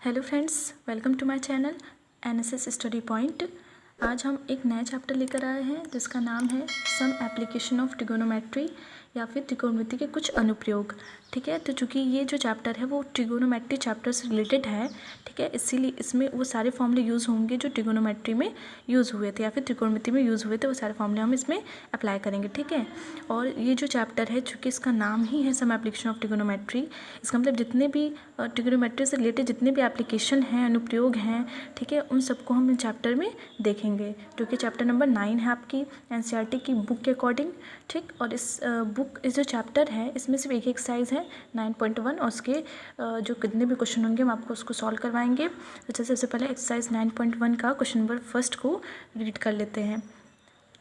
Hello friends, welcome to my channel NSS study point. आज हम एक नया चैप्टर लेकर आए हैं जिसका नाम है सम एप्लीकेशन ऑफ ट्रिगोनोमेट्री या फिर त्रिकोणमिति के कुछ अनुप्रयोग। ठीक है, तो चूँकि ये जो चैप्टर है वो ट्रिगोनोमेट्री चैप्टर से रिलेटेड है, ठीक है, इसीलिए इसमें वो सारे फॉर्मूले यूज़ होंगे जो ट्रिगोनोमेट्री में यूज़ हुए थे या फिर त्रिकोणमिति में यूज़ हुए थे, वो सारे फॉर्मूले हम इसमें अप्लाई करेंगे। ठीक है, और ये जो चैप्टर है चूँकि इसका नाम ही है सम एप्लीकेशन ऑफ ट्रिगोनोमेट्री, इसका मतलब जितने भी ट्रिगोनोमेट्री से रिलेटेड जितने भी एप्लीकेशन हैं, अनुप्रयोग हैं, ठीक है, उन सबको हम इस चैप्टर में देखेंगे, जो कि चैप्टर नंबर 9 है आपकी एनसीईआरटी की बुक के अकॉर्डिंग। ठीक, और इस जो चैप्टर है इसमें सिर्फ एक एक्सरसाइज है 9.1 और उसके जो कितने भी क्वेश्चन होंगे हम आपको उसको सॉल्व करवाएंगे। तो चलिए सबसे पहले एक्सरसाइज 9.1 का क्वेश्चन नंबर फर्स्ट को रीड कर लेते हैं।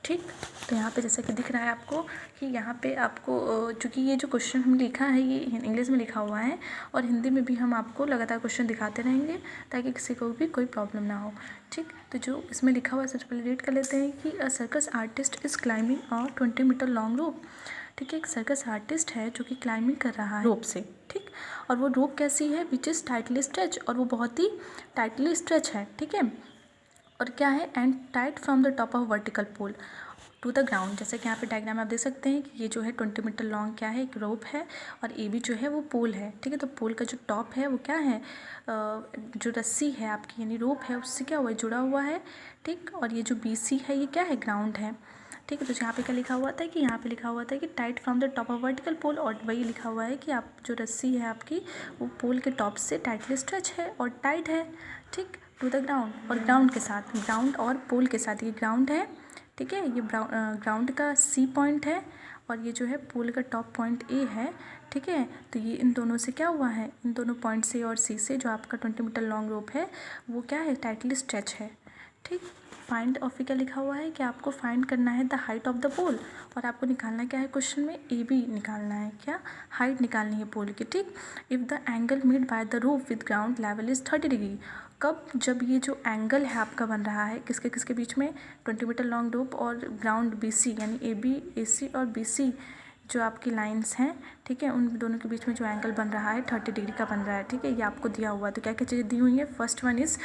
ठीक, तो यहाँ पे जैसा कि दिख रहा है आपको कि यहाँ पे आपको चूँकि ये जो क्वेश्चन हम लिखा है ये इंग्लिश में लिखा हुआ है और हिंदी में भी हम आपको लगातार क्वेश्चन दिखाते रहेंगे ताकि किसी को भी कोई प्रॉब्लम ना हो। ठीक, तो जो इसमें लिखा हुआ है सबसे पहले रीड कर लेते हैं कि a circus artist is climbing a 20 metre long rope. ठीक है, एक सर्कस आर्टिस्ट है जो कि क्लाइंबिंग कर रहा है रोप से। ठीक, और वो रोप कैसी है, विच इज़ टाइटली स्ट्रेच, और वो बहुत ही टाइटली स्ट्रेच है। ठीक है, और क्या है, and tight from the top of vertical pole to the ground. जैसे कि यहाँ पे डायग्राम आप देख सकते हैं कि ये जो है 20 मीटर लॉन्ग क्या है, एक रोप है और ए बी जो है वो पोल है। ठीक है, तो पोल का जो टॉप है वो क्या है, जो रस्सी है आपकी यानी रोप है उससे क्या हुआ है, जुड़ा हुआ है। ठीक, और ये जो बी सी है ये क्या है, ग्राउंड है। ठीक है, तो यहाँ पे क्या लिखा हुआ था कि यहाँ पे लिखा हुआ था कि tight from the top of vertical pole, और वही लिखा हुआ है कि आप जो रस्सी है आपकी वो पोल के टॉप से टाइटली स्ट्रेच है और टाइट है। ठीक, टू द ग्राउंड, और ग्राउंड के साथ, ग्राउंड और पोल के साथ, ये ग्राउंड है। ठीक है, ये ग्राउंड का सी पॉइंट है और ये जो है पोल का टॉप पॉइंट ए है। ठीक है, तो ये इन दोनों से क्या हुआ है, इन दोनों पॉइंट से और सी से जो आपका 20 मीटर लॉन्ग रोप है वो क्या है, टाइटली स्ट्रेच है। ठीक, फाइंड ऑफ क्या लिखा हुआ है कि आपको फाइंड करना है द हाइट ऑफ द पोल, और आपको निकालना क्या है क्वेश्चन में, ए बी निकालना है, क्या हाइट निकालनी है पोल की। ठीक, if the angle made by the roof with ground level is 30 degree, कब, जब ये जो एंगल है आपका बन रहा है किसके किसके बीच में, 20 मीटर लॉन्ग रोप और ग्राउंड बी सी यानी ए बी ए सी और बी सी जो आपकी लाइंस हैं। ठीक है, उन दोनों के बीच में जो एंगल बन रहा है 30 डिग्री का बन रहा है। ठीक है, ये आपको दिया हुआ है। तो क्या क्या चीज़ें दी हुई हैं, फर्स्ट वन इज़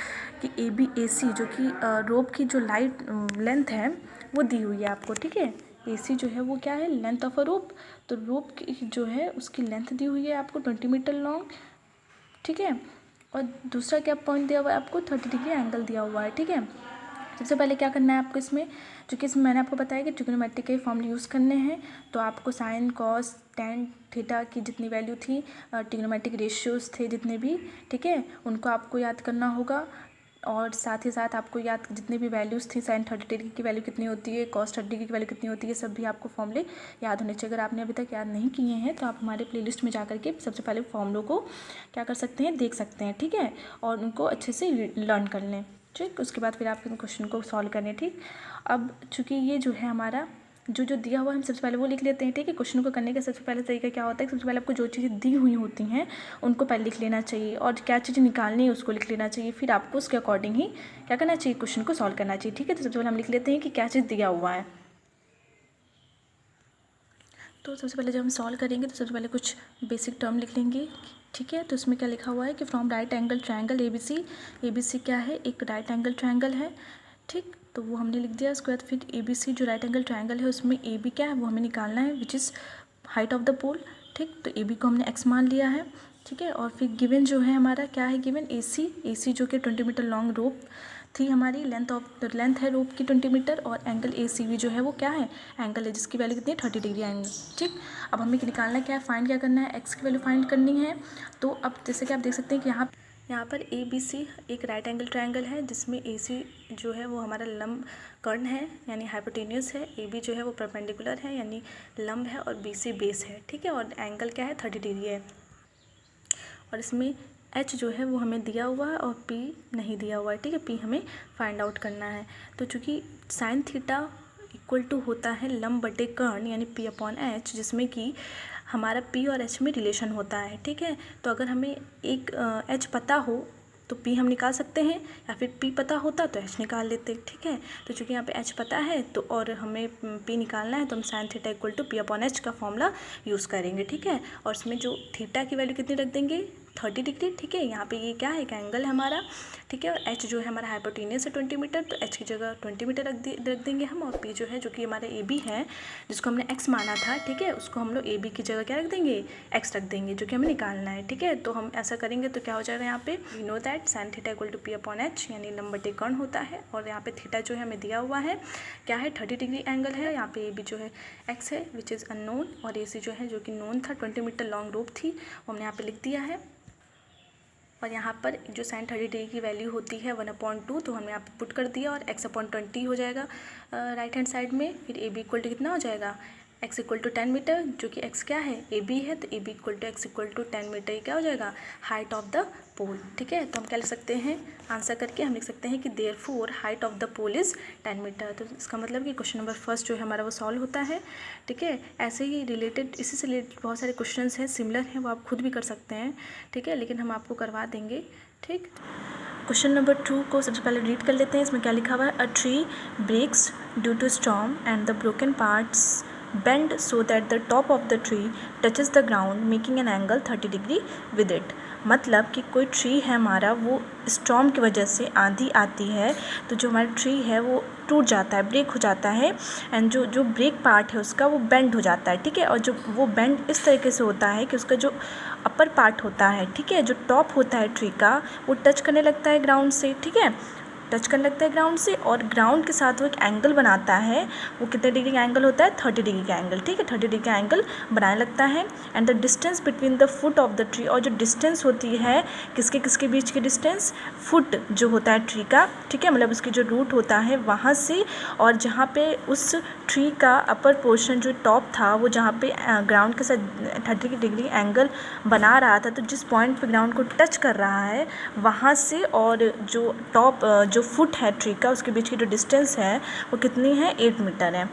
कि ए बी ए सी जो कि रोप की जो लेंथ है वो दी हुई है आपको। ठीक है, ए सी जो है वो क्या है, लेंथ ऑफ अ रोप, तो रोप की जो है उसकी लेंथ दी हुई है आपको 20 मीटर लॉन्ग। ठीक है, और दूसरा क्या पॉइंट दिया हुआ है आपको, 30 डिग्री एंगल दिया हुआ है। ठीक है, सबसे पहले क्या करना है आपको इसमें, चूँकि इसमें मैंने आपको बताया कि ट्रिग्नोमेट्री के फॉर्मूले यूज़ करने हैं, तो आपको साइन कॉस टेन थीटा की जितनी वैल्यू थी, ट्रिग्नोमेट्रिक रेशियोज़ थे जितने भी, ठीक है, उनको आपको याद करना होगा। और साथ ही साथ आपको याद जितनी भी वैल्यूज़ थी, साइन 30 डिग्री की वैल्यू कितनी होती है, कॉस 30 डिग्री की वैल्यू कितनी होती है, सब भी आपको फॉर्मूले याद होने चाहिए। अगर आपने अभी तक याद नहीं किए हैं तो आप हमारे प्लेलिस्ट में जा करके सबसे पहले फॉर्मूलों को क्या कर सकते हैं, देख सकते हैं। ठीक है, और उनको अच्छे से लर्न कर लें। ठीक, उसके बाद फिर आप इन क्वेश्चन को सॉल्व करें। ठीक, अब चूँकि ये जो है हमारा जो दिया हुआ है हम सबसे पहले वो लिख लेते हैं। ठीक है, क्वेश्चन को करने का सबसे पहले तरीका क्या होता है, सबसे पहले आपको जो चीज़ें दी हुई होती हैं उनको पहले लिख लेना चाहिए और क्या चीज़ें निकालनी है उसको लिख लेना चाहिए, फिर आपको उसके अकॉर्डिंग ही क्या करना चाहिए, क्वेश्चन को सॉल्व करना चाहिए। ठीक है, तो सबसे पहले हम लिख लेते हैं कि क्या चीज़ दिया हुआ है। तो सबसे पहले जब हम सॉल्व करेंगे तो सबसे पहले कुछ बेसिक टर्म लिख लेंगे। ठीक है, तो इसमें क्या लिखा हुआ है कि from right angle triangle A B C क्या है, एक राइट एंगल ट्रायंगल है। ठीक, तो वो हमने लिख दिया। उसके बाद फिर ए बी सी जो राइट एंगल ट्रायंगल है उसमें ए बी क्या है वो हमें निकालना है, which is height of the pole. ठीक, तो ए बी को हमने एक्स मान लिया है। ठीक है, और फिर गिवन जो है हमारा क्या है, गिवन ए सी जो कि 20 मीटर लॉन्ग रोप थी हमारी, लेंथ है रोप की 20 मीटर, और एंगल ए सी वी जो है वो क्या है, एंगल है जिसकी वैल्यू कितनी है, 30 डिग्री एंगल। ठीक, अब हमें निकालना क्या है, फाइंड क्या करना है, एक्स की वैल्यू फाइंड करनी है। तो अब जैसे कि आप देख सकते हैं कि यहाँ पर ए बी सी एक राइट एंगल ट्रायंगल है जिसमें ए सी जो है वो हमारा लंब कर्ण है यानी हाइपोटेन्यूस है, ए बी जो है वो परपेंडिकुलर है यानी लंब है, और बी सी बेस है। ठीक है, और एंगल क्या है, 30 डिग्री है, और इसमें एच जो है वो हमें दिया हुआ है और पी नहीं दिया हुआ है। ठीक है, पी हमें फाइंड आउट करना है। तो चूँकि साइन थीटा इक्वल टू होता है लंब बटे कर्ण यानी पी अपॉन एच, जिसमें कि हमारा पी और एच में रिलेशन होता है। ठीक है, तो अगर हमें एक एच पता हो तो पी हम निकाल सकते हैं, या फिर पी पता होता तो एच निकाल लेते। ठीक है, तो चूँकि यहाँ पे एच पता है तो और हमें पी निकालना है तो हम sine theta equal to P upon H का फॉर्मूला यूज़ करेंगे। ठीक है, और इसमें जो थीटा की वैल्यू कितनी रख देंगे, 30 डिग्री। ठीक है, यहाँ पे ये क्या है, एक एंगल है हमारा। ठीक है, और एच जो है हमारा हाइपोटेनियस है 20 मीटर, तो एच की जगह 20 मीटर रख देंगे हम। और पी जो है, जो कि हमारा ए बी है, जिसको हमने एक्स माना था, ठीक है, उसको हम लोग ए बी की जगह क्या रख देंगे, एक्स रख देंगे, जो कि हमें निकालना है। ठीक है, तो हम ऐसा करेंगे तो क्या हो जाएगा, यहाँ पे we know that sine theta equal to P upon H, यानी लंब बटे कोण होता है। और यहाँ पे थीटा जो है हमें दिया हुआ है, क्या है, 30 डिग्री एंगल है। यहाँ पे ए बी जो है एक्स है विच इज़ अननोन, और ए सी जो है, जो कि नोन था, 20 मीटर लॉन्ग रोप थी, वो हमने यहाँ पे लिख दिया है। और यहाँ पर जो साइन 30 डिग्री की वैल्यू होती है 1/2, तो हमने यहाँ पे पुट कर दिया, और x/20 हो जाएगा राइट हैंड साइड में। फिर ए बी इक्वल टू कितना हो जाएगा, x इक्वल टू 10 मीटर, जो कि x क्या है, ए बी है, तो A B equal to x equal to 10 metre, ये क्या हो जाएगा, हाइट ऑफ द पोल। ठीक है, तो हम क्या लिख सकते हैं, आंसर करके हम लिख सकते हैं कि therefore height of the pole is 10 metre. तो इसका मतलब कि क्वेश्चन नंबर फर्स्ट जो है हमारा वो सॉल्व होता है। ठीक है, ऐसे ही रिलेटेड, इसी से रिलेटेड बहुत सारे क्वेश्चंस हैं, सिमिलर हैं, वो आप खुद भी कर सकते हैं। ठीक है, लेकिन हम आपको करवा देंगे। ठीक, क्वेश्चन नंबर 2 को सबसे पहले रीड कर लेते हैं। इसमें क्या लिखा हुआ है, a tree breaks due to storm and the broken parts bend so that the top of the tree touches the ground making an angle 30 degree with it। मतलब कि कोई ट्री है हमारा, वो स्टॉर्म की वजह से, आंधी आती है तो जो हमारा ट्री है वो टूट जाता है, ब्रेक हो जाता है, एंड जो ब्रेक पार्ट है उसका वो बेंड हो जाता है। ठीक है, और जो वो बेंड इस तरीके से होता है कि उसका जो अपर पार्ट होता है, ठीक है, जो टॉप होता है ट्री का, वो टच करने लगता है ग्राउंड से। ठीक है, टच करने लगता है ग्राउंड से, और ग्राउंड के साथ वो एक एंगल बनाता है। वो कितने डिग्री का एंगल होता है, 30 डिग्री का एंगल। ठीक है, 30 डिग्री का एंगल बनाने लगता है। And the distance between the foot of the tree, और जो डिस्टेंस होती है किसके बीच की डिस्टेंस, फुट जो होता है ट्री का, ठीक है, मतलब उसकी जो रूट होता है वहाँ से, और जहाँ पे उस ट्री का अपर पोर्शन जो टॉप था, वो जहाँ पे ग्राउंड के साथ 30 डिग्री एंगल बना रहा था, तो जिस पॉइंट पे ग्राउंड को टच कर रहा है वहाँ से, और जो टॉप जो फुट है ट्री का, उसके बीच की जो डिस्टेंस है वो कितनी है, 8 मीटर है।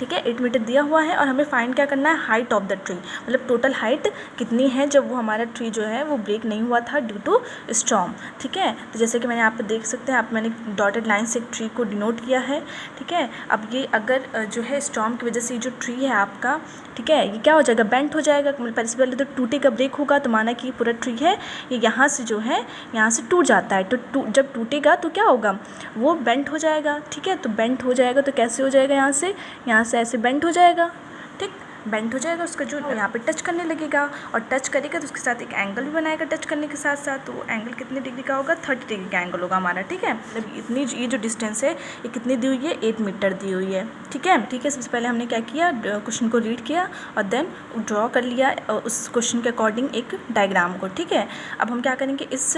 ठीक है, 8 मीटर दिया हुआ है, और हमें फाइंड क्या करना है, हाइट ऑफ द ट्री, मतलब टोटल हाइट कितनी है जब वो हमारा ट्री जो है वो ब्रेक नहीं हुआ था ड्यू टू स्टॉर्म। ठीक है, तो जैसे कि मैंने आप देख सकते हैं, मैंने डॉटेड लाइन से एक ट्री को डिनोट किया है। ठीक है, अब ये अगर जो है स्टॉर्म की वजह से ये जो ट्री है आपका, ठीक है, ये क्या हो जाएगा, बेंट हो जाएगा। पहले तो टूटेगा, ब्रेक होगा, तो माना कि पूरा ट्री है ये यहाँ से जो है यहाँ से टूट जाता है, तो जब टूटेगा तो क्या होगा, वो बेंट हो जाएगा। ठीक है, तो बेंट हो जाएगा तो कैसे हो जाएगा, यहाँ से ऐसे बेंट हो जाएगा। ठीक, बेंट हो जाएगा, उसका जो यहाँ पे टच करने लगेगा, और टच करेगा तो उसके साथ एक एंगल भी बनाएगा टच करने के साथ साथ, तो वो एंगल कितने डिग्री का होगा, 30 डिग्री का एंगल होगा हमारा। ठीक है, मतलब इतनी ये जो डिस्टेंस है ये कितनी दी हुई है, 8 मीटर दी हुई है। ठीक है, सबसे पहले हमने क्या किया, क्वेश्चन को रीड किया और देन ड्रॉ कर लिया उस क्वेश्चन के अकॉर्डिंग एक डायग्राम को। ठीक है, अब हम क्या करेंगे, इस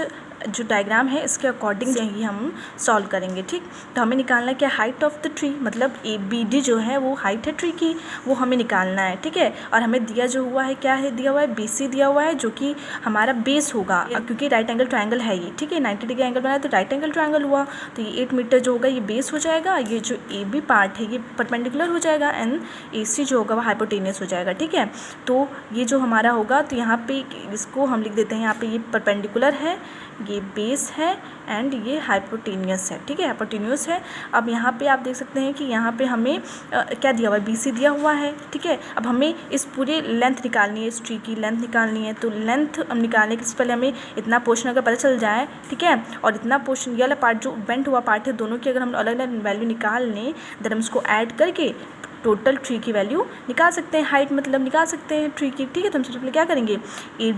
जो डायग्राम है इसके अकॉर्डिंग ही हम सॉल्व करेंगे। ठीक, तो हमें निकालना है क्या, हाइट ऑफ द ट्री, मतलब ए बी डी जो है वो हाइट है ट्री की, वो हमें निकालना है। ठीक है, और हमें दिया जो हुआ है, क्या है दिया हुआ है, बी सी दिया हुआ है, जो कि हमारा बेस होगा, क्योंकि राइट एंगल ट्रायंगल है ये। ठीक है, 90 डिग्री एंगल बनाया तो राइट एंगल ट्रायंगल हुआ, तो ये 8 मीटर जो होगा ये बेस हो जाएगा। ये जो ए बी पार्ट है ये परपेंडिकुलर हो जाएगा, एंड ए सी जो होगा वो हाइपोटेनियस हो जाएगा। ठीक है, तो ये जो हमारा होगा, तो यहाँ पे इसको हम लिख देते हैं, यहाँ पे ये परपेंडिकुलर है, ये बेस है, एंड ये हाइपोटेनियस है। ठीक है, हाइपोटेनियस है। अब यहाँ पे आप देख सकते हैं कि यहाँ पे हमें क्या दिया हुआ है, BC दिया हुआ है। ठीक है, अब हमें इस पूरे लेंथ निकालनी है, इस ट्री की लेंथ निकालनी है, तो लेंथ हम निकालने के पहले हमें इतना पोर्शन अगर पता चल जाए, ठीक है, और इतना पोर्शन ये वाला पार्ट जो बेंट हुआ पार्ट है, दोनों की अगर हम अलग अलग वैल्यू निकाल लें, देन हम इसको ऐड करके टोटल ट्री की वैल्यू निकाल सकते हैं, हाइट मतलब निकाल सकते हैं ट्री की। ठीक है, तो हम सबसे पहले क्या करेंगे, ए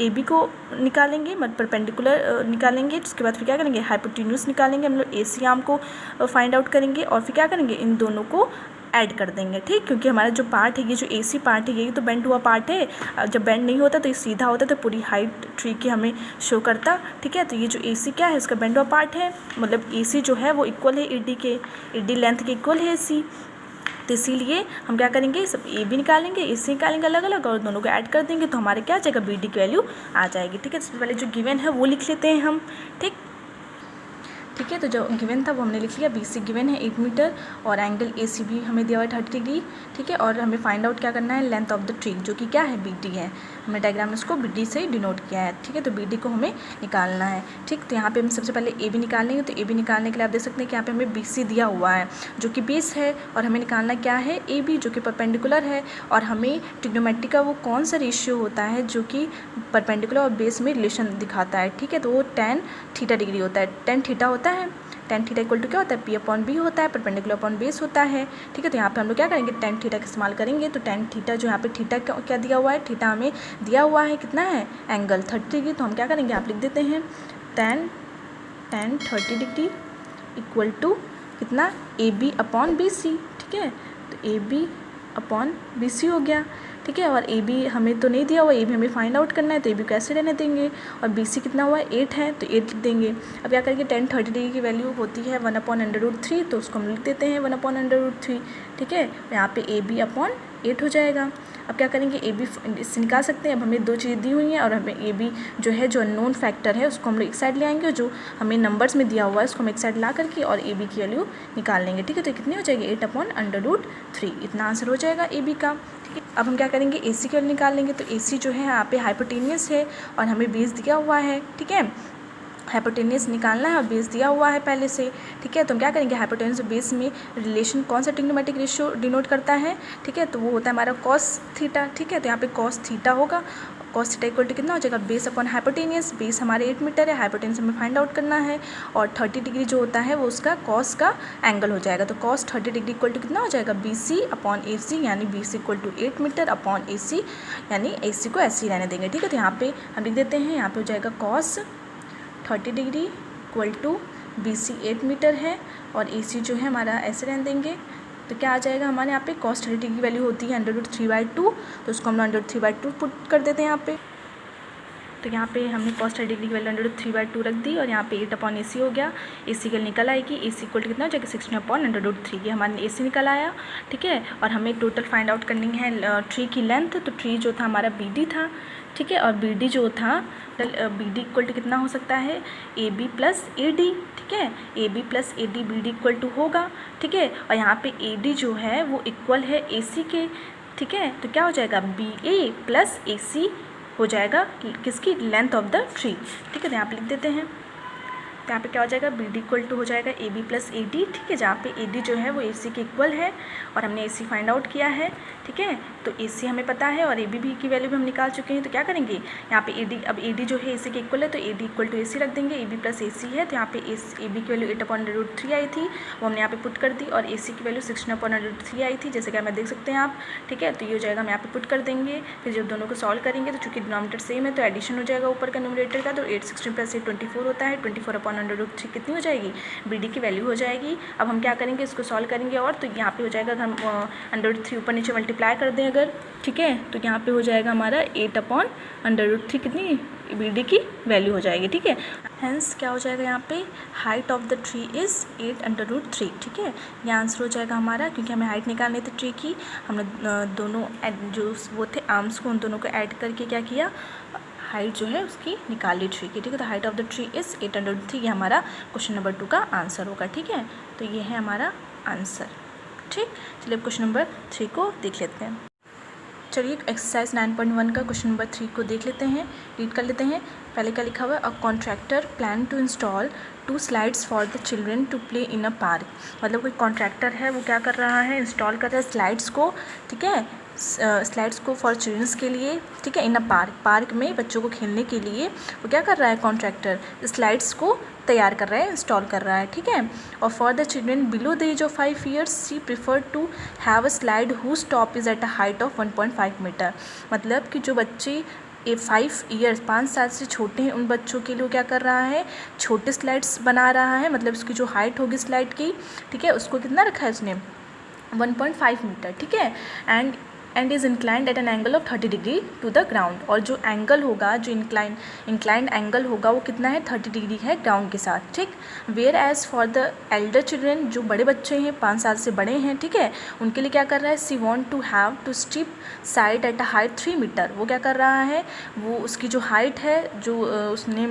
बी को निकालेंगे, मतलब परपेंडिकुलर निकालेंगे, उसके बाद फिर क्या करेंगे, हाइपोटेन्यूस निकालेंगे, हम लोग AC आर्म को फाइंड आउट करेंगे, और फिर क्या करेंगे, इन दोनों को ऐड कर देंगे। ठीक, क्योंकि हमारा जो पार्ट है, ये जो AC पार्ट है, यही तो बेंड हुआ पार्ट है। जब बेंड नहीं होता तो ये सीधा होता तो पूरी हाइट ट्री की हमें शो करता। ठीक है, तो ये जो AC क्या है, इसका बेंड हुआ पार्ट है, मतलब AC जो है वो इक्वल है AD के, AD लेंथ के इक्वल है AC, तो इसीलिए हम क्या करेंगे, सब ए बी निकालेंगे, AC निकालेंगे अलग अलग, और दोनों को ऐड कर देंगे, तो हमारे क्या आ जाएगा, BD की वैल्यू आ जाएगी। ठीक है, सबसे पहले जो गिवन है वो लिख लेते हैं हम। ठीक है, तो जो गिवन था वो हमने लिख लिया, BC गिवन है 8 मीटर, और एंगल AC भी हमें दिया हुआ है 30 डिग्री। ठीक है, और हमें फाइंड आउट क्या करना है, लेंथ ऑफ द ट्री, जो कि क्या है, BD है, हमने डायग्राम में उसको BD से डिनोट किया है, ठीक है। तो BD को हमें निकालना है, ठीक। तो यहाँ पे हम सबसे पहले AB निकालेंगे। तो AB निकालने के लिए आप देख सकते हैं कि यहाँ पे हमें BC दिया हुआ है जो कि बेस है, और हमें निकालना क्या है AB जो कि परपेंडिकुलर है। और हमें ट्रिग्नोमेट्री का वो कौन सा रेशियो होता है जो कि परपेंडिकुलर और बेस में रिलेशन दिखाता है, ठीक है। तो वो tan थीटा डिग्री होता है, tan थीटा होता है। tan थीटा इक्वल टू क्या होता है, P/B होता है, परपेंडिकुलर अपॉन बेस होता है, ठीक है। तो यहाँ पे हम लोग क्या करेंगे, tan थीटा का इस्तेमाल करेंगे। तो tan थीटा जो यहाँ पे थीटा क्या दिया हुआ है, थीटा हमें दिया हुआ है कितना है, एंगल 30 डिग्री। तो हम क्या करेंगे, आप लिख देते हैं tan 30 डिग्री इक्वल टू कितना, AB/BC, ठीक है। तो AB/BC हो गया, ठीक है। और AB हमें तो नहीं दिया हुआ, AB हमें फाइंड आउट करना है, तो AB को ऐसे रहने देंगे। और BC कितना हुआ है, 8 है, तो 8 लिख देंगे। अब क्या करेंगे, tan 30 डिग्री की वैल्यू होती है 1/√3, तो उसको हम लिख देते हैं 1/√3, ठीक है। यहाँ पे AB/8 हो जाएगा। अब क्या करेंगे, AB इससे निकाल सकते हैं। अब हमें दो चीज़ें दी हुई हैं और हमें AB जो है, जो अननोन फैक्टर है, उसको हम लोग एक साइड ले आएंगे, और जो हमें नंबर्स में दिया हुआ है उसको हम एक साइड ला करके और AB की वैल्यू निकाल लेंगे, ठीक है। तो कितनी हो जाएगी, 8/√3, इतना आंसर हो जाएगा AB का, ठीक है। अब हम क्या करेंगे, AC की वैल्यू निकाल लेंगे। तो AC जो है यहाँ पे हाइपोटेनियस है और हमें बेस दिया हुआ है, ठीक है। हाइपोटेनियस निकालना है और बेस दिया हुआ है पहले से, ठीक है। तो हम क्या करेंगे, हाइपोटेनियस और बेस में रिलेशन कौन सा ट्रिग्नोमेट्रिक रेशियो डिनोट करता है, ठीक है। तो वो होता है हमारा cos थीटा, ठीक है। तो यहाँ पे cos थीटा होगा, cos थीटा इक्वल टू कितना हो जाएगा, बेस अपॉन हाइपोटेनियस। बेस हमारे 8 मीटर है, हाइपोटेनियस हमें फाइंड आउट करना है, और 30 डिग्री जो होता है वो उसका cos का एंगल हो जाएगा। तो cos 30 डिग्री इक्वल टू कितना हो जाएगा, BC/AC, यानी BC equal to 8 metre upon AC, यानी AC को ऐसे ही रहने देंगे, ठीक है। तो यहाँ पे हम लिख देते हैं, यहाँ पे हो जाएगा cos 30 degree equal to BC 8 metre है, और AC जो है हमारा ऐसे रहने देंगे। तो क्या आ जाएगा हमारे यहाँ पे, cos 30 डिग्री की वैल्यू होती है √3/2, तो उसको हम √3/2 पुट कर देते हैं यहाँ पे। तो यहाँ पे हमने cos 30 डिग्री की वैल्यू √3/2 रख दी, और यहाँ पे 8/AC हो गया। AC कल निकल आएगी, AC इक्वल टू कितना हो जाएगा, 16/√3, ये हमारे AC निकल आया, ठीक है। और हमें टोटल फाइंड आउट करनी है ट्री की लेंथ। तो ट्री जो था हमारा BD था, ठीक है। और BD जो था, BD इक्वल टू कितना हो सकता है, AB+AD, ठीक है। AB+AD BD इक्वल टू होगा, ठीक है। और यहाँ पे AD जो है वो इक्वल है AC के, ठीक है। तो क्या हो जाएगा, BA+AC हो जाएगा किसकी, लेंथ ऑफ द ट्री, ठीक है। तो यहाँ पे लिख देते हैं। तो यहाँ पे क्या हो जाएगा, BD इक्वल टू हो जाएगा AB+AD, ठीक है। जहाँ पे AD जो है वो AC के इक्वल है, और हमने AC फाइंड आउट किया है, ठीक है। तो AC हमें पता है और AB भी की वैल्यू भी हम निकाल चुके हैं। तो क्या करेंगे, यहाँ पे AD, अब AD जो है AC के इक्वल है, तो AD इक्वल टू AC रख देंगे। AB+AC है, तो यहाँ पे AB की वैल्यू 8/√3 आई थी, वो हमने यहाँ पे पुट कर दी, और AC की वैल्यू 16/√3 आई थी, जैसे कि हमें देख सकते हैं आप, ठीक है। तो ये हो जाएगा, हम यहाँ पे पुट कर देंगे। फिर जब दोनों को सॉल्व करेंगे, तो चूँकि डिनोमिनेटर सेम है तो एडिशन हो जाएगा ऊपर का न्यूमरेटर का। तो 8 16 + 8 24 होता है, 24/√3 कितनी हो जाएगी, BD की वैल्यू हो जाएगी। अब हम क्या करेंगे, इसको सॉल्व करेंगे, और तो यहाँ पे हो जाएगा, अगर हम √3 ऊपर नीचे मल्टीप्लाई कर दें अगर, ठीक है, तो यहाँ पे हो जाएगा हमारा 8/√3 कितनी BD की वैल्यू हो जाएगी, ठीक है। हेंस क्या हो जाएगा, यहाँ पे height of the tree is 8/√3, ठीक है। ये आंसर हो जाएगा हमारा, क्योंकि हमें हाइट निकालनी थी ट्री की। हमने दोनों जो वो थे आर्म्स को, उन दोनों को ऐड करके क्या किया, हाइट जो है उसकी निकाली ट्री की, ठीक है। तो height of the tree is 8/√3, ये हमारा क्वेश्चन नंबर 2 का आंसर होगा, ठीक है। तो ये है हमारा आंसर, ठीक। चलिए अब क्वेश्चन नंबर 3 को देख लेते हैं। चलिए एक्सरसाइज 9.1 का क्वेश्चन नंबर 3 को देख लेते हैं, रीड कर लेते हैं। पहले क्या लिखा हुआ है, a contractor plan to install 2 slides for the children to play in a park. मतलब कोई कॉन्ट्रैक्टर है, वो क्या कर रहा है, इंस्टॉल कर रहा है स्लाइड्स को, ठीक है, स्लाइड्स को फॉर चिल्ड्रंस के लिए, ठीक है, इन अ पार्क, पार्क में बच्चों को खेलने के लिए वो क्या कर रहा है, कॉन्ट्रैक्टर स्लाइड्स को तैयार कर रहा है, इंस्टॉल कर रहा है, ठीक है। और for the children below the age of 5 years she prefer to have a slide whose top is at a height of 1.5 metre. मतलब कि जो बच्चे 5 years 5 साल से छोटे हैं, उन बच्चों के लिए क्या कर रहा है, छोटे स्लाइड्स बना रहा है। मतलब उसकी जो हाइट होगी स्लाइड की, ठीक है, उसको कितना रखा है उसने, 1.5 मीटर, ठीक है। And is inclined at an angle of 30 degree to the ground. और जो एंगल होगा, जो इंक्लाइंड एंगल होगा, वो कितना है, 30 डिग्री है ग्राउंड के साथ, ठीक। Whereas for the elder children, जो बड़े बच्चे हैं, 5 साल से बड़े हैं, ठीक है, उनके लिए क्या कर रहा है, see want to have to step side at a height 3 metre. वो क्या कर रहा है, वो उसकी जो हाइट है, जो उसने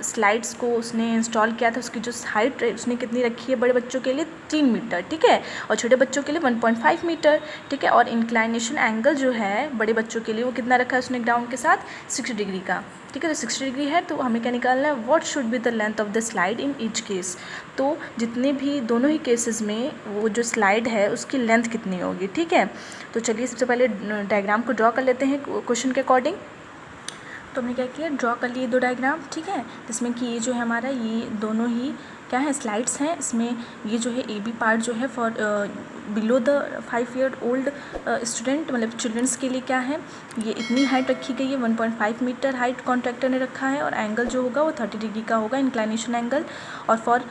स्लाइड्स को उसने इंस्टॉल किया था, उसकी जो हाइट उसने कितनी रखी है बड़े बच्चों के लिए, 3 मीटर, ठीक है, और छोटे बच्चों के लिए 1.5 मीटर, ठीक है। और इंक्लाइन इंक्लाइनेशन एंगल जो है बड़े बच्चों के लिए वो कितना रखा है उसने ग्राउंड के साथ 60 डिग्री का, ठीक है। तो 60 डिग्री है तो हमें क्या निकालना है, what should be the length of the slide in each case. तो जितने भी दोनों ही केसेस में वो जो स्लाइड है उसकी लेंथ कितनी होगी, ठीक है। तो चलिए सबसे पहले डायग्राम को ड्रॉ कर लेते हैं क्वेश्चन के अकॉर्डिंग। तो हमने क्या किया, ड्रॉ कर लिए 2 डायग्राम, ठीक है, जिसमें कि ये जो है हमारा ये दोनों ही क्या है स्लाइड्स हैं। इसमें ये जो है ए बी पार्ट जो है for below the 5 year old student मतलब चिल्ड्रंस के लिए क्या है, ये इतनी हाइट रखी गई है, 1.5 मीटर हाइट कॉन्ट्रैक्टर ने रखा है और एंगल जो होगा वो 30 डिग्री का होगा इंक्लाइनेशन एंगल। और फॉर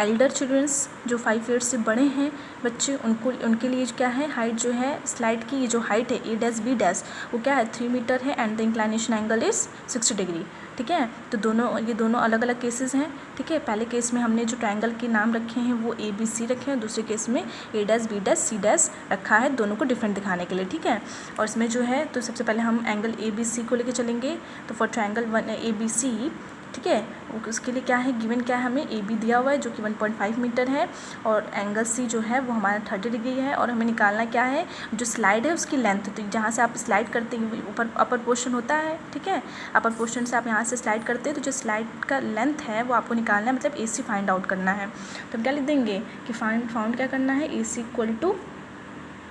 एल्डर चिल्ड्रंस जो 5 ईयर्स से बड़े हैं बच्चे उनके लिए क्या है हाइट जो है स्लाइड की, ये जो हाइट है ए डैश बी डैश वो क्या है 3 मीटर है and the inclination angle is 60 degree, ठीक है। तो ये दोनों अलग अलग केसेस हैं, ठीक है। पहले केस में हमने जो ट्रायंगल के नाम रखे हैं वो ए बी सी रखे हैं, दूसरे केस में A dash B dash C dash रखा है, दोनों को डिफरेंट दिखाने के लिए, ठीक है। और इसमें जो है तो सबसे पहले हम एंगल ए बी सी को लेके चलेंगे। तो for triangle 1 A B C, ठीक है, उसके लिए क्या है गिवन क्या है, हमें ए बी दिया हुआ है जो कि 1.5 मीटर है और एंगल सी जो है वो हमारा 30 डिग्री है। और हमें निकालना क्या है, जो स्लाइड है उसकी लेंथ, तो जहाँ से आप स्लाइड करते हैं ऊपर अपर पोर्शन होता है, ठीक है, अपर पोर्शन से आप यहाँ से स्लाइड करते हैं तो जो स्लाइड का लेंथ है वो आपको निकालना है, मतलब ए सी फाइंड आउट करना है। तो हम क्या लिख देंगे कि फाउंड क्या करना है, ए सी इक्वल टू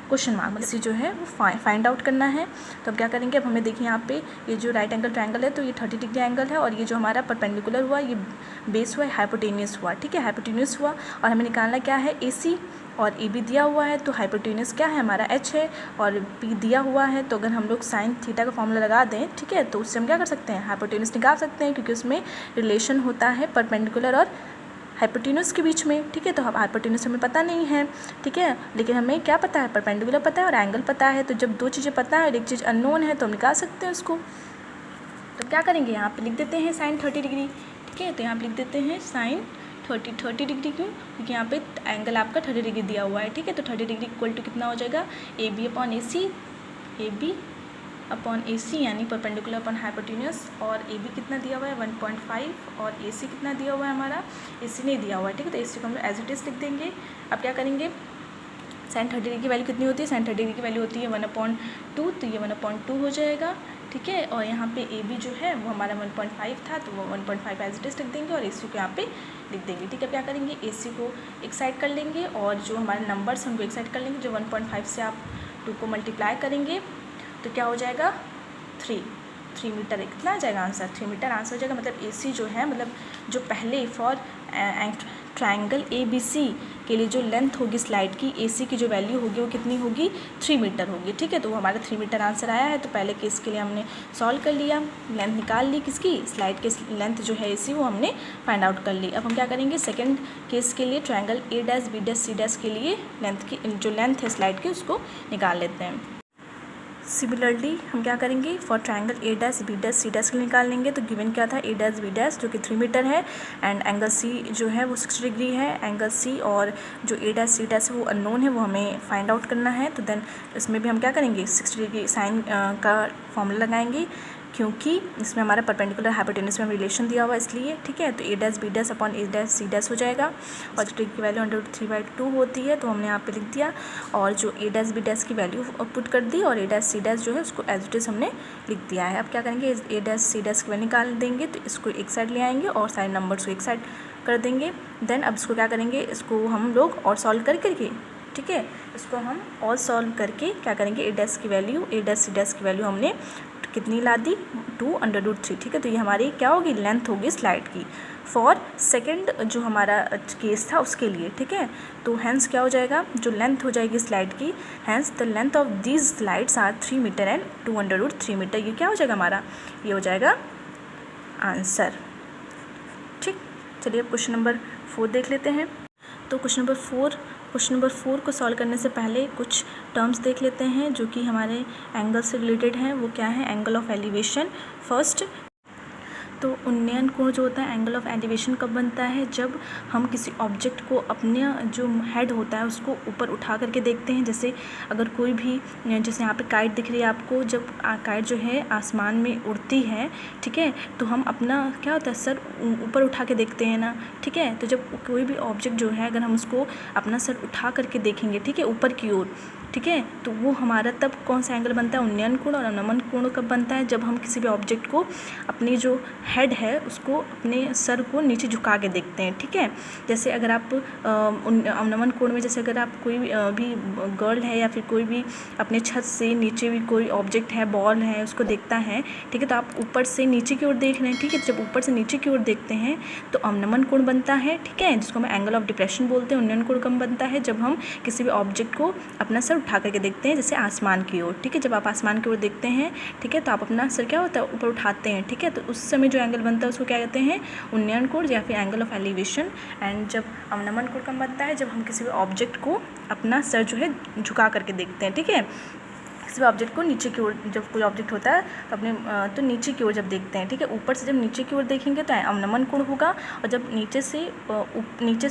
क्वेश्चन मार्क, मतलब जो है वो फाइंड आउट करना है। तो अब क्या करेंगे, अब हमें देखिए यहाँ पे ये जो राइट एंगल ट्रायंगल है तो ये 30 डिग्री एंगल है और ये जो हमारा परपेंडिकुलर हुआ ये बेस हुआ, हाइपोटेनियस हुआ, ठीक है, हाइपोटेनियस हुआ। और हमें निकालना क्या है ए सी और ए बी दिया हुआ है तो हाइपोटेनियस क्या है हमारा एच है और पी दिया हुआ है। तो अगर हम लोग साइन थीटा का फॉर्मूला लगा दें, ठीक है, तो उससे हम क्या कर सकते हैं हाइपोटेनियस निकाल सकते हैं क्योंकि उसमें रिलेशन होता है परपेंडिकुलर और हाइपोटेन्यूस के बीच में, ठीक है। तो अब हाइपोटेन्यूस हमें पता नहीं है, ठीक है, लेकिन हमें क्या पता है परपेंडिकुलर पता है और एंगल पता है। तो जब 2 चीज़ें पता है और एक चीज़ अननोन है तो हम निकाल सकते हैं उसको। तो क्या करेंगे, यहाँ पे लिख देते हैं साइन 30 डिग्री, ठीक है। तो यहाँ पे लिख देते हैं साइन 30 डिग्री क्यों, क्योंकि यहाँ पे एंगल आपका 30 डिग्री दिया हुआ है, ठीक है। तो 30 डिग्री इक्वल टू कितना हो जाएगा, A B upon A C, A B upon A C यानी परपेंडिकुलर अपॉन हाइपोटेन्यूस। और ए बी कितना दिया हुआ है 1.5 और ए सी कितना दिया हुआ है हमारा, ए सी नहीं दिया हुआ है, ठीक है। तो ए सी को हम एज इट इज़ लिख देंगे। अब क्या करेंगे, साइन 30 डिग्री की वैल्यू कितनी होती है, साइन 30 डिग्री की वैल्यू होती है 1/2, तो ये 1/2 हो जाएगा, ठीक है। और यहाँ पे ए बी जो है वो हमारा 1.5 था तो वो 1.5 एज इट इज़ लिख देंगे और ए सी को यहाँ पे लिख देंगे, ठीक है। क्या करेंगे, ए सी को एक साइड कर लेंगे और जो हमारे नंबर्स हैं उनको एक साइड कर लेंगे। जो 1.5 से आप 2 को मल्टीप्लाई करेंगे तो क्या हो जाएगा 3 मीटर, कितना आ जाएगा आंसर, 3 मीटर आंसर हो जाएगा। मतलब ए सी जो है मतलब जो पहले for triangle A B C के लिए जो लेंथ होगी स्लाइड की, ए सी की जो वैल्यू होगी वो कितनी होगी 3 मीटर होगी, ठीक है। तो वो हमारा 3 मीटर आंसर आया है। तो पहले केस के लिए हमने सॉल्व कर लिया, लेंथ निकाल ली किसकी, स्लाइड के लेंथ जो है ए सी वो हमने फाइंड आउट कर ली। अब हम क्या करेंगे, सेकेंड केस के लिए triangle A dash B dash C dash के लिए लेंथ की जो लेंथ है स्लाइड की उसको निकाल लेते हैं। सिमिलरली हम क्या करेंगे, for triangle A dash B dash C dash के लिए निकाल लेंगे। तो गिवन क्या था, ए डैश बी डैश जो कि 3 मीटर है एंड एंगल सी जो है वो 60 डिग्री है एंगल सी, और जो ए डैश सी डैश है वो अननोन है, वो हमें फाइंड आउट करना है। तो देन इसमें भी हम क्या करेंगे 60 डिग्री साइन का फॉर्मूला लगाएंगे क्योंकि इसमें हमारा परपेंडिकुलर हाइपोटेन्यूस में रिलेशन दिया हुआ इसलिए, ठीक है। तो ए डैश बी डैश अपॉन ए डैश सी डैश हो जाएगा और 60 की वैल्यू √3/2 होती है तो हमने यहाँ पे लिख दिया और जो ए डैश बी डैश की वैल्यू पुट कर दी और ए डैश सी डैश जो है उसको एज इट इज़ हमने लिख दिया है। अब क्या करेंगे, ए डैश सी डैश की वैल्यू निकाल देंगे तो इसको एक साइड ले आएंगे और सारे नंबर्स को एक साइड कर देंगे। देन अब इसको क्या करेंगे, इसको हम लोग और सॉल्व करके, ठीक है, इसको हम और सॉल्व करके क्या करेंगे, ए डैश की वैल्यू ए डैश सी डैश की वैल्यू हमने कितनी ला दी 2/√3, ठीक है। तो ये हमारी क्या होगी लेंथ होगी स्लाइड की फॉर सेकंड जो हमारा केस था उसके लिए, ठीक है। तो हैंस क्या हो जाएगा, जो लेंथ हो जाएगी स्लाइड की, hence the length of these slides are 3 metre and 2/√3 metre, ये क्या हो जाएगा हमारा, ये हो जाएगा आंसर, ठीक। चलिए अब क्वेश्चन नंबर 4 देख लेते हैं। तो क्वेश्चन नंबर 4 को सॉल्व करने से पहले कुछ टर्म्स देख लेते हैं जो कि हमारे एंगल से रिलेटेड हैं। वो क्या है, एंगल ऑफ एलिवेशन फर्स्ट। तो उन्नयन कोण जो होता है, एंगल ऑफ एलिवेशन कब बनता है, जब हम किसी ऑब्जेक्ट को अपने जो हेड होता है उसको ऊपर उठा करके देखते हैं। जैसे अगर कोई भी, जैसे यहाँ पे काइट दिख रही है आपको, जब काइट जो है आसमान में उड़ती है, ठीक है, तो हम अपना क्या होता है सर ऊपर उठा के देखते हैं ना, ठीक है। तो जब कोई भी ऑब्जेक्ट जो है अगर हम उसको अपना सर उठा करके देखेंगे, ठीक है, ऊपर की ओर, ठीक है, तो वो हमारा तब कौन सा एंगल बनता है, उन्नयन कोण। और अवनमन कोण कब बनता है, जब हम किसी भी ऑब्जेक्ट को अपनी जो हेड है उसको अपने सर को नीचे झुका के देखते हैं, ठीक है। जैसे अगर आप अवनमन कोण में, जैसे अगर आप कोई भी गर्ल है या फिर कोई भी अपने छत से नीचे भी कोई ऑब्जेक्ट है, बॉल है, उसको देखता है, ठीक है, तो आप ऊपर से नीचे की ओर देख रहे हैं, ठीक है। जब ऊपर से नीचे की ओर देखते हैं तो अवनमन कोण बनता है, ठीक है, जिसको हम एंगल ऑफ डिप्रेशन बोलते हैं। उन्नयन कोण कब बनता है, जब हम किसी भी ऑब्जेक्ट को अपना सर उठा करके देखते हैं, जैसे आसमान की ओर, ठीक है। जब आप आसमान की ओर देखते हैं, ठीक है, तो आप अपना सर क्या होता है ऊपर उठाते हैं, ठीक है, तो उस समय जो एंगल बनता है उसको क्या कहते हैं, उन्नयन कोण या फिर एंगल ऑफ एलिवेशन। एंड जब अवनमन कोण कब बनता है, जब हम किसी भी ऑब्जेक्ट को अपना सर जो है झुका करके देखते हैं, ठीक है। किसी भी ऑब्जेक्ट को नीचे की ओर, जब कोई ऑब्जेक्ट होता है तो अपने तो नीचे की ओर जब देखते हैं, ठीक है, ऊपर से जब नीचे की ओर देखेंगे तो अवनमन कोण होगा, और जब नीचे से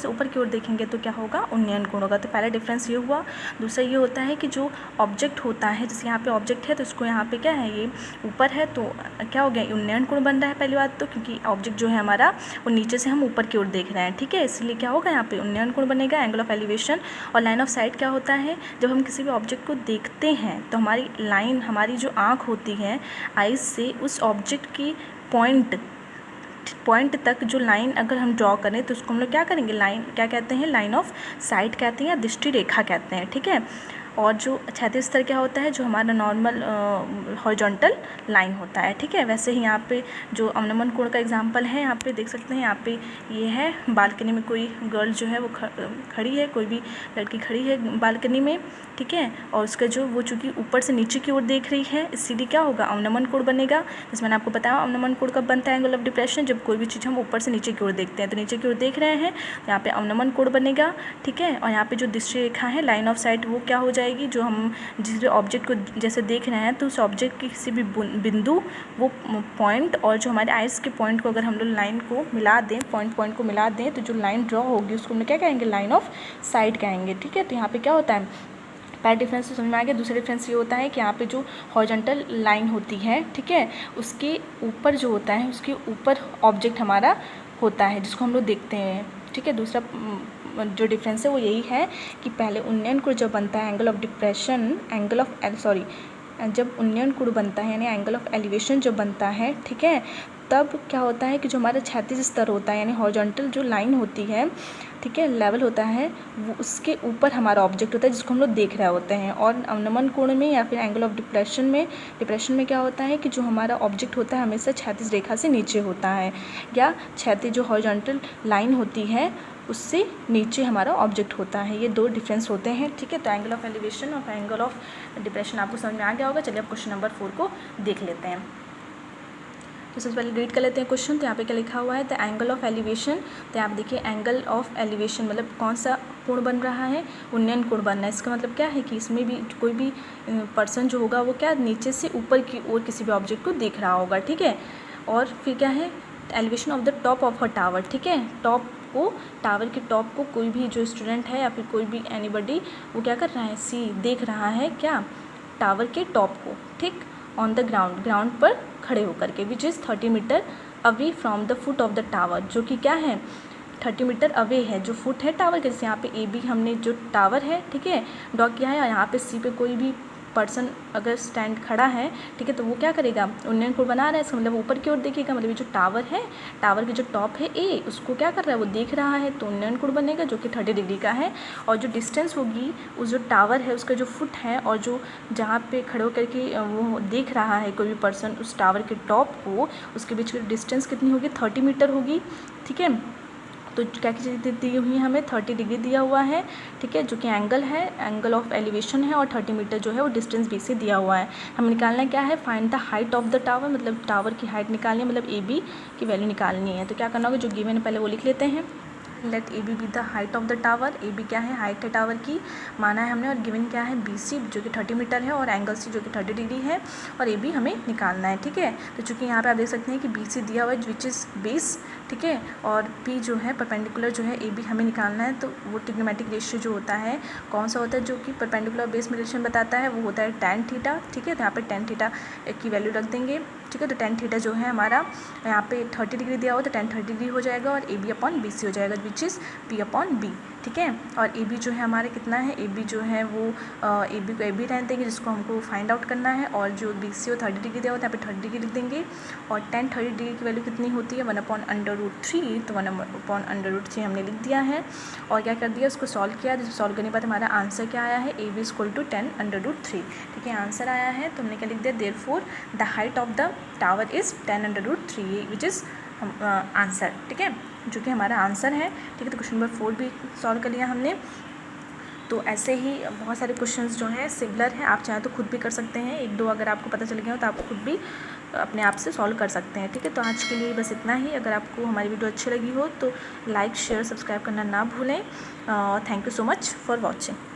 ऊपर की ओर देखेंगे तो क्या होगा, उन्नयन कोण होगा। तो पहला डिफरेंस ये हुआ। दूसरा ये होता है कि जो ऑब्जेक्ट होता है, जैसे यहाँ पे ऑब्जेक्ट है तो इसको यहाँ पे क्या है, ये ऊपर है तो क्या हो गया, उन्नयन कोण बन रहा है पहली बात तो, क्योंकि ऑब्जेक्ट जो है हमारा वो नीचे से हम ऊपर की ओर देख रहे हैं, ठीक है, इसलिए क्या होगा यहाँ पे उन्नयन कोण बनेगा, एंगल ऑफ एलिवेशन। और लाइन ऑफ साइट क्या होता है, जब हम किसी भी ऑब्जेक्ट को देखते हैं तो हमारी लाइन, हमारी जो आँख होती है आइज से उस ऑब्जेक्ट की पॉइंट तक जो लाइन अगर हम ड्रॉ करें तो उसको हम लोग क्या करेंगे, लाइन क्या कहते हैं, लाइन ऑफ साइट कहते हैं या दृष्टि रेखा कहते हैं, ठीक है। और जो क्षैतिज स्तर क्या होता है, जो हमारा नॉर्मल हॉरिजॉन्टल लाइन होता है, ठीक है। वैसे ही यहाँ पे जो अवनमन कोण का एग्जांपल है, यहाँ पे देख सकते हैं, यहाँ पे ये है बालकनी में कोई गर्ल जो है वो खड़ी है, कोई भी लड़की खड़ी है बालकनी में, ठीक है, और उसका जो वो चूँकि ऊपर से नीचे की ओर देख रही है, इसीलिए क्या होगा, अवनमन कोण बनेगा। जैसे मैंने आपको बताया अवनमन कोण कब बनता है, एंगल ऑफ डिप्रेशन, जब कोई भी चीज़ हम ऊपर से नीचे की ओर देखते हैं, तो नीचे की ओर देख रहे हैं, यहाँ पे अवनमन कोण बनेगा, ठीक है। और यहाँ पे जो दृष्टि रेखा है, लाइन ऑफ साइट, वो क्या हो जाएगी, जो हम जिस ऑब्जेक्ट को जैसे देख रहे हैं तो उस ऑब्जेक्ट की किसी भी बिंदु, वो पॉइंट और जो हमारे आइस के पॉइंट को अगर हम लोग लाइन को मिला दें, पॉइंट को मिला दें, तो जो लाइन ड्रॉ होगी उसको हम लोग क्या कहेंगे, लाइन ऑफ साइट कहेंगे, ठीक है। तो यहाँ पे क्या होता है, पहला डिफरेंस तो समझ में आ गया। दूसरा डिफरेंस ये होता है कि यहाँ पे जो हॉरिजॉन्टल लाइन होती है, ठीक है, उसके ऊपर जो होता है, उसके ऊपर ऑब्जेक्ट हमारा होता है जिसको हम लोग देखते हैं, ठीक है। दूसरा जो डिफरेंस है वो यही है कि पहले उन्नयन कोण जब बनता है, एंगल ऑफ डिप्रेशन, जब उन्नयन कोण बनता है यानी एंगल ऑफ एलिवेशन जब बनता है, ठीक है, तब क्या होता है कि जो हमारा क्षैतिज स्तर होता है यानी हॉरिजॉन्टल जो लाइन होती है, ठीक है, लेवल होता है, वो उसके ऊपर हमारा ऑब्जेक्ट होता है जिसको हम लोग देख रहे होते हैं। और अवनमन कोण में या फिर एंगल ऑफ डिप्रेशन में क्या होता है कि जो हमारा ऑब्जेक्ट होता है हमेशा क्षैतिज रेखा से नीचे होता है, या क्षैतिज जो हॉरिजॉन्टल लाइन होती है उससे नीचे हमारा ऑब्जेक्ट होता है। ये दो डिफरेंस होते हैं, ठीक है। तो एंगल ऑफ एलिवेशन और एंगल ऑफ डिप्रेशन आपको समझ में आ गया होगा। चलिए अब क्वेश्चन नंबर 4 को देख लेते हैं। तो सबसे पहले रीड कर लेते हैं क्वेश्चन। तो यहाँ पे क्या लिखा हुआ है, द एंगल ऑफ एलिवेशन। तो यहाँ पे देखिए एंगल ऑफ एलिवेशन मतलब कौन सा कोण बन रहा है, उन्नयन कोण बनना है। इसका मतलब क्या है कि इसमें भी कोई भी पर्सन जो होगा वो क्या नीचे से ऊपर की ओर किसी भी ऑब्जेक्ट को देख रहा होगा, ठीक है। और फिर क्या है, elevation of the top of a tower, ठीक है, टावर के टॉप को कोई भी जो स्टूडेंट है या फिर कोई भी एनीबडी वो क्या कर रहा है, देख रहा है क्या, टावर के टॉप को, ठीक, ऑन द ग्राउंड पर खड़े होकर के, which is 30 metre away from the foot of the tower, जो कि क्या है 30 मीटर अवे है, जो फुट है टावर के। जैसे यहाँ पे AB हमने जो टावर है, ठीक है, ड्रॉ किया है, और यहाँ पे C पे कोई भी पर्सन अगर स्टैंड खड़ा है, ठीक है, तो वो क्या करेगा, उन्नयन कोण बना रहा है, इसका मतलब ऊपर की ओर देखेगा, मतलब ये जो टावर है, टावर की जो टॉप है A, उसको क्या कर रहा है, वो देख रहा है, तो उन्नयन कोण बनेगा जो कि 30 डिग्री का है। और जो डिस्टेंस होगी उस जो टावर है उसका जो फुट है, और जो जहाँ पे खड़े होकर के वो देख रहा है कोई भी पर्सन उस टावर के टॉप को, उसके बीच की डिस्टेंस कितनी होगी, 30 मीटर होगी, ठीक है। तो क्या की चीज़ दी हुई है हमें, 30 डिग्री दिया हुआ है, ठीक है, जो कि एंगल है, एंगल ऑफ एलिवेशन है, और 30 मीटर जो है वो डिस्टेंस B से दिया हुआ है। हमें निकालना क्या है, find the height of the tower, मतलब टावर की हाइट निकालनी है, मतलब AB की वैल्यू निकालनी है। तो क्या करना होगा, जो गिवन है पहले वो लिख लेते हैं। Let A B the height of the tower. A B क्या है, हाइट है टावर की, माना है हमने, और गिवन क्या है, बी सी जो कि 30 मीटर है और एंगल सी जो कि 30 डिग्री है, और ए बी हमें निकालना है। ठीक है, तो चूँकि यहाँ पे आप देख सकते हैं कि बी सी दिया हुआ है विच इज़ बेस, ठीक है, और पी जो है परपेंडिकुलर जो है ए बी हमें निकालना है। तो वो ट्रिग्नोमेट्रिक रेशियो जो होता है कौन सा होता है जो कि परपेंडिकुलर बेस में रिलेशन बताता है, वो होता है tan थीटा। ठीक है, तो यहाँ पे tan थीटा की वैल्यू रख देंगे। ठीक है, तो tan थीटा जो है हमारा यहाँ पे 30 डिग्री दिया हो तो tan 30 डिग्री हो जाएगा, और A B upon B C हो जाएगा which is P upon B. ठीक है, और ए बी जो है हमारे कितना है, ए बी जो है वो ए बी को ए बी रहने देंगे जिसको हमको फाइंड आउट करना है, और जो बी सी हो 30 डिग्री दिया होता है यहाँ पे 30 डिग्री लिख देंगे, और tan 30 डिग्री की वैल्यू कितनी होती है 1/√3, तो 1/√3 हमने लिख दिया है। और क्या कर दिया, उसको सॉल्व किया, जिसको सॉल्व करने के बाद हमारा आंसर क्या आया है, ए बी इक्वल टू 10/√3। ठीक है, आंसर आया है, तो हमने क्या लिख दिया, therefore the height of the tower is 10/√3 which is answer. ठीक है, जो कि हमारा आंसर है। ठीक है, तो क्वेश्चन नंबर 4 भी सॉल्व कर लिया हमने। तो ऐसे ही बहुत सारे क्वेश्चंस जो हैं सिमिलर हैं, आप चाहें तो खुद भी कर सकते हैं। एक दो अगर आपको पता चल गया हो तो आप खुद भी अपने आप से सॉल्व कर सकते हैं। ठीक है, तो आज के लिए बस इतना ही। अगर आपको हमारी वीडियो अच्छी लगी हो तो लाइक शेयर सब्सक्राइब करना ना भूलें। Thank you so much for watching.